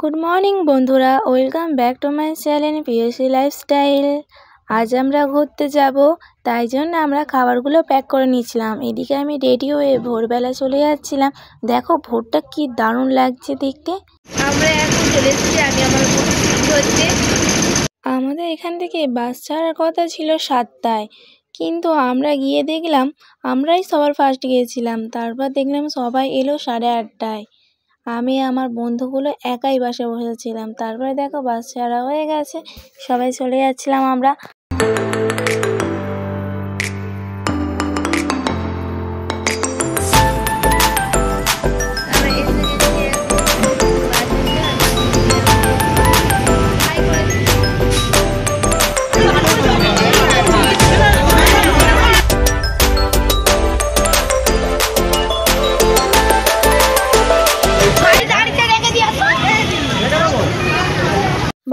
Good morning বন্ধুরা, welcome back to my channel POC lifestyle. আজ আমরা ঘুরতে যাব, তাই জন্য আমরা খাবারগুলো প্যাক করে নিয়েছিলাম। এদিকে আমি রেডি হয়ে ভোরবেলা চলে যাচ্ছিলাম। দেখো ভোরটা কি দারুণ লাগছে দেখতে। আমরা এখন চলে এসেছি, আমি আমার হচ্ছে আমাদের এখান থেকে বাস ছাড়ার কথা ছিল 7টায়, কিন্তু আমরা গিয়ে দেখলাম আমরাই সবার ফার্স্ট গিয়েছিলাম। তারপর দেখলাম সবাই এলো 8:30টায়। আমি আমার বন্ধুগুলো একাই বাসে বসেছিলাম। তারপরে দেখো বাস ছাড়া হয়ে গেছে, সবাই চলে যাচ্ছিলাম আমরা।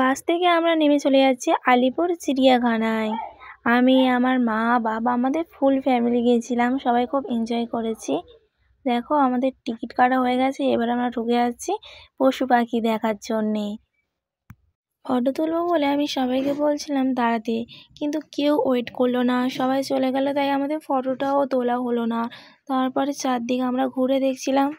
বাস থেকে আমরা নেমে চলে যাচ্ছি আলিপুর চিড়িয়াখানায়। আমি, আমার মা, বাবা, আমাদের ফুল ফ্যামিলি গিয়েছিলাম। সবাই খুব এনজয় করেছি। দেখো আমাদের টিকিট কাটা হয়ে গেছে, এবার আমরা ঢুকে যাচ্ছি পশু পাখি দেখার জন্যে। ফটো তুলবো বলে আমি সবাইকে বলছিলাম দাঁড়াতে, কিন্তু কেউ ওয়েট করলো না, সবাই চলে গেল, তাই আমাদের ফটোটাও তোলা হলো না। তারপরে চারদিকে আমরা ঘুরে দেখছিলাম।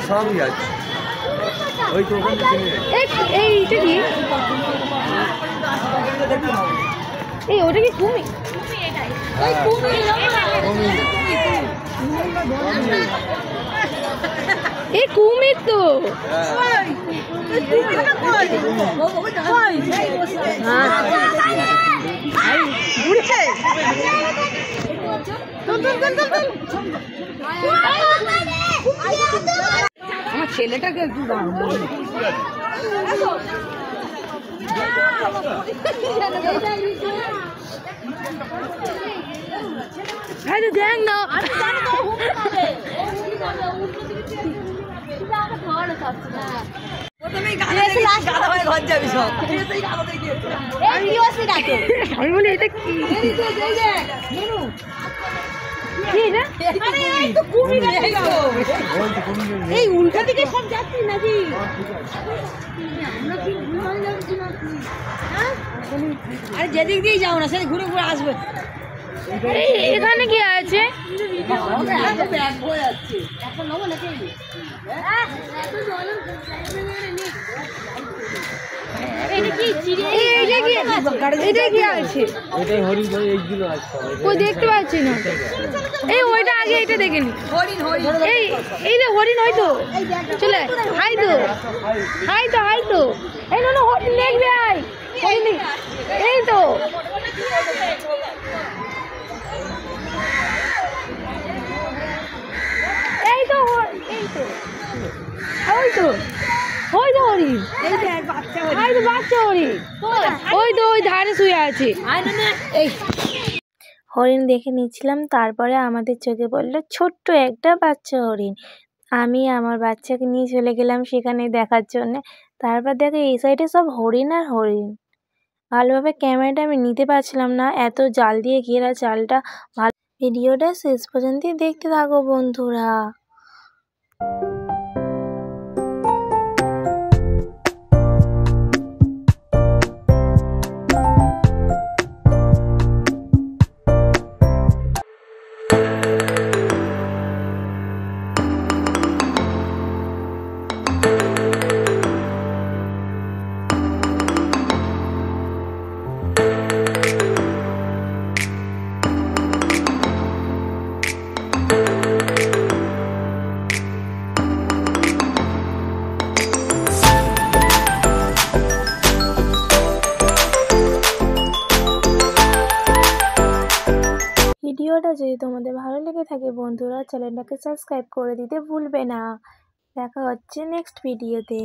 সবই আছে ওই তো ওখানে এইটা কি, এই ওটা কি কুমির? এই কুমির তো ঘুরছে। আমার ছেলেটাকে একটু দেখ না, আমি বলি এটা কি, এই উল্টা দিকে সব যাচ্ছি নাকি? আরে যেদিক দিয়ে যাও না, সেদিক ঘুরে ঘুরে আসবে। এখানে কি আছে? দেখতে পাচ্ছি না, এই ওইটা আগে এটা দেখে নি। এই না হরিণ, হয়তো চলে হাই তো, হাই তো, হাই তো, এই না হরিণ দেখবে, আই এই তো, এই তো, এই তো, ওই তো, ওই তো হরিণ, এই তো বাচ্চা হরিণ, ওই তো ওই ধারে শুয়ে আছে। হরিণ দেখে নিচ্ছিলাম, তারপরে আমাদের চোখে পড়লো ছোট্ট একটা বাচ্চা হরিণ। আমি আমার বাচ্চাকে নিয়ে চলে গেলাম সেখানে দেখার জন্য। তারপর দেখো এই সাইডে সব হরিণ আর হরিণ। ভালোভাবে ক্যামেরাটা আমি নিতে পারছিলাম না, এত জাল দিয়ে ঘেরা, চালটা ভালো। ভিডিওটা শেষ পর্যন্তই দেখতে থাকো বন্ধুরা। ভিডিওটা যদি তোমাদের ভালো লেগে থাকে বন্ধুরা চ্যানেলটাকে সাবস্ক্রাইব করে দিতে ভুলবে না। দেখা হচ্ছে নেক্সট ভিডিওতে।